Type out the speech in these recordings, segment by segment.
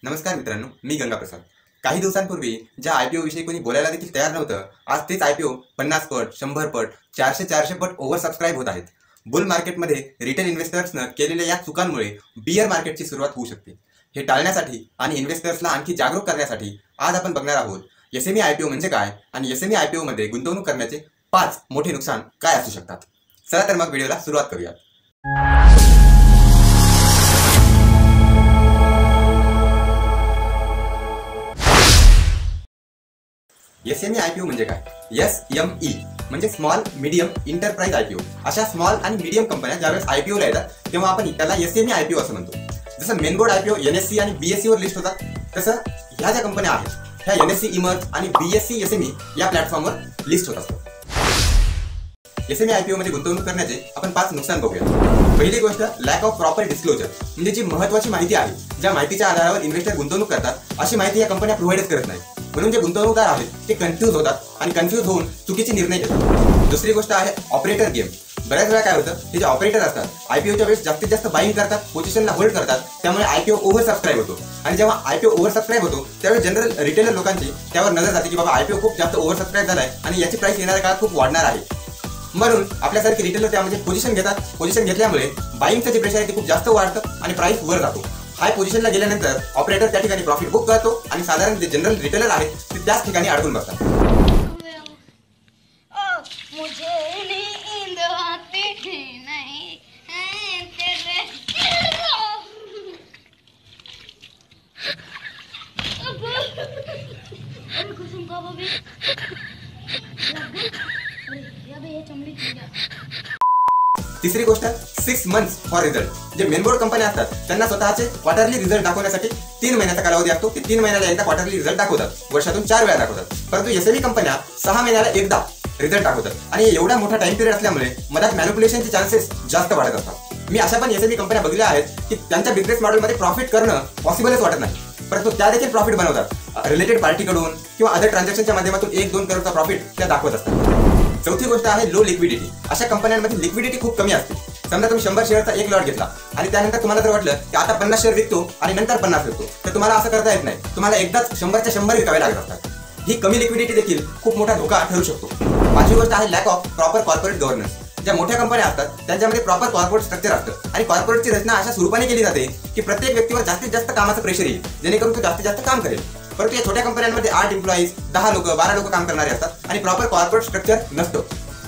नमस्कार मित्रांनो, मी गंगा प्रसाद। काही दिवसांपूर्वी ज्या आयपीओ विषयी कोणी बोलायला देखील तयार नव्हतं, आज तेच आयपीओ 50 पट, 100 पट, 400 पट ओव्हर सबस्क्राईब होत आहेत। बुल मार्केटमध्ये रिटेल इन्व्हेस्टर्सनं केलेल्या या चुकांमुळे बियर मार्केटची सुरुवात होऊ शकते। हे टाळण्यासाठी आणि इन्व्हेस्टर्सला आणखी जागरूक करण्यासाठी आज आपण बघणार आहोत एसएमई आयपीओ म्हणजे काय आणि एसएमई आयपीओ मध्ये गुंतवणूक करण्याचे 5 मोठे नुकसान काय असू शकतात। चला तर मग व्हिडिओला सुरुवात करूया। एसएमई आयपीओ म्हणजे काय? एसएमई म्हणजे स्मॉल मीडियम इंटरप्राइज आयपीओ। अशा स्मॉल आणि मीडियम कंपन्या ज्यावेळेस आयपीओला येतात तेव्हा आपण त्याला एसएमई आयपीओ असं म्हणतो। जसं मेन बोर्ड आयपीओ एनएससी आणि बीएससी वर लिस्ट होतात, तसं ह्या ज्या कंपन्या आहेत ह्या एनएससी इमर्ज आणि बीएससी एसएमई या प्लॅटफॉर्मवर लिस्ट होत असतात। एसएमई आयपीओ मध्ये गुंतवणूक करण्याचे आपण 5 नुकसान बघूया। पहिली गोष्ट, लॅक ऑफ प्रॉपर डिस्क्लोजर, म्हणजे जी महत्त्वाची माहिती आहे, ज्या माहितीच्या आधारावर इन्व्हेस्टर गुंतवणूक करतात अशी माहिती या कंपन्या प्रोव्हाइडच करत नाही। म्हणून जे गुंतवणूकदार आहेत ते कन्फ्यूज होतात आणि कन्फ्यूज होऊन चुकीचे निर्णय घेतात। दुसरी गोष्ट आहे ऑपरेटर गेम। बऱ्याच वेळा काय होतं, हे जे ऑपरेटर असतात आयपीओच्या वेळेस जास्तीत जास्त बाईंग करतात, पोझिशनला होल्ड करतात, त्यामुळे आयपीओ ओव्हर सबस्क्राईब होतो। आणि जेव्हा आयपीओ ओव्हर सबस्क्राईब होतो त्यावेळेस जनरल रिटेलर लोकांची त्यावर नजर जाते की बाबा आयपीओ खूप जास्त ओव्हर सबस्क्राईब झालाय आणि याची प्राइस येणाऱ्या काळात खूप वाढणार आहे। म्हणून आपल्यासारखे रिटेलर त्यामध्ये पोझिशन घेतात। पोझिशन घेतल्यामुळे बाईंगचं जे प्रेशर आहे ते खूप जास्त वाढतं आणि प्राइस वर जातो। हाय पोझिशनला गेल्यानंतर ऑपरेटर त्या ठिकाणी प्रॉफिट बुक करतो आणि साधारण जे जनरल रिटेलर आहेत ते त्याच ठिकाणी अडकून बसतात। तिसरी गोष्ट, 6 मंथ्स फॉर रिझल्ट। जे मेन बोर्ड कंपन्या असतात त्यांना स्वतःचे क्वार्टरली रिझल्ट दाखवण्यासाठी 3 महिन्याचा कालावधी असतो। ते 3 महिन्याला एकदा क्वार्टरली रिझल्ट दाखवतात, वर्षातून 4 वेळा दाखवतात। परंतु एसएमई कंपन्या 6 महिन्याला एकदा रिझल्ट दाखवतात आणि एवढा मोठा टाइम पिरियड असल्यामुळे मधात मॅनिप्युलेशनचे चान्सेस जास्त वाढत असतात। मी अशा पण एसएमई कंपन्या बघितल्या आहेत की त्यांच्या बिझनेस मॉडेलमध्ये प्रॉफिट करणं पॉसिबलच वाटत नाही, परंतु त्या देखील प्रॉफिट बनवतात। रिलेटेड पार्टीकडून किंवा अदर ट्रान्झॅक्शनच्या माध्यमातून 1-2 करोडचा प्रॉफिट त्या दाखवत असतात। चौथी गोष्ट आहे लो लिक्विडिटी। अशा कंपन्यांमध्ये लिक्विडिटी खूप कमी असते। समजा तुम्ही 100 शेअरचा एक लॉट घेतला आणि त्यानंतर तुम्हाला जर वाटलं की आता 50 शेअर विकतो आणि नंतर 50 विकतो, तर तुम्हाला असं करता येत नाही। तुम्हाला एकदाच 100च्या 100 विकावे लागत असतात। ही कमी लिक्विडिटी देखील खूप मोठा धोका ठरू शकतो। पाचवी गोष्ट आहे lack of proper corporate governance. ज्या मोठ्या कंपन्या असतात त्यांच्यामध्ये प्रॉपर कॉर्पोरेट स्ट्रक्चर असतं आणि कॉर्पोरेटची रचना अशा स्वरूपाने केली जाते की प्रत्येक व्यक्तीवर जास्तीत जास्त कामाचं प्रेशर येईल, जेणेकरून तो जास्तीत जास्त काम करेल। परंतु या छोट्या कंपन्यांमध्ये 8 एम्प्लॉईज, 10 लोक, 12 लोक काम करणारे असतात आणि प्रॉपर कॉर्पोरेट स्ट्रक्चर नसतं।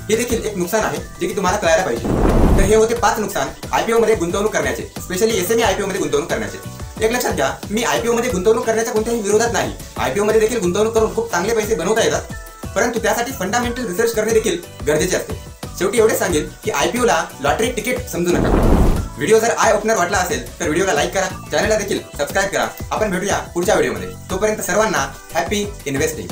हे देखील एक नुकसान आहे जे की तुम्हाला कळायला पाहिजे। तर हे होते 5 नुकसान आयपीओ मध्ये गुंतवणूक करण्याचे, स्पेशली एसएमई आयपीओ मध्ये गुंतवणूक करण्याचे। एक लक्षात घ्या, मी आयपीओ मध्ये गुंतवणूक करण्याच्या कोणत्याही विरोधात नाही। आयपीओ मध्ये देखील गुंतवणूक करून खूप चांगले पैसे बनवता येतात, परंतु त्यासाठी फंडामेंटल रिसर्च करणे देखील गरजेचे असते। शेवटी एवढेच सांगेल की आयपीओ ला लॉटरी तिकीट समजू नका। व्हिडिओ जर आय ओपनर वाटला असेल तर व्हिडिओला लाईक करा, चॅनलला देखील सबस्क्राईब करा। आपण भेटूया पुढच्या व्हिडिओमध्ये। तोपर्यंत सर्वांना हॅपी इन्व्हेस्टिंग।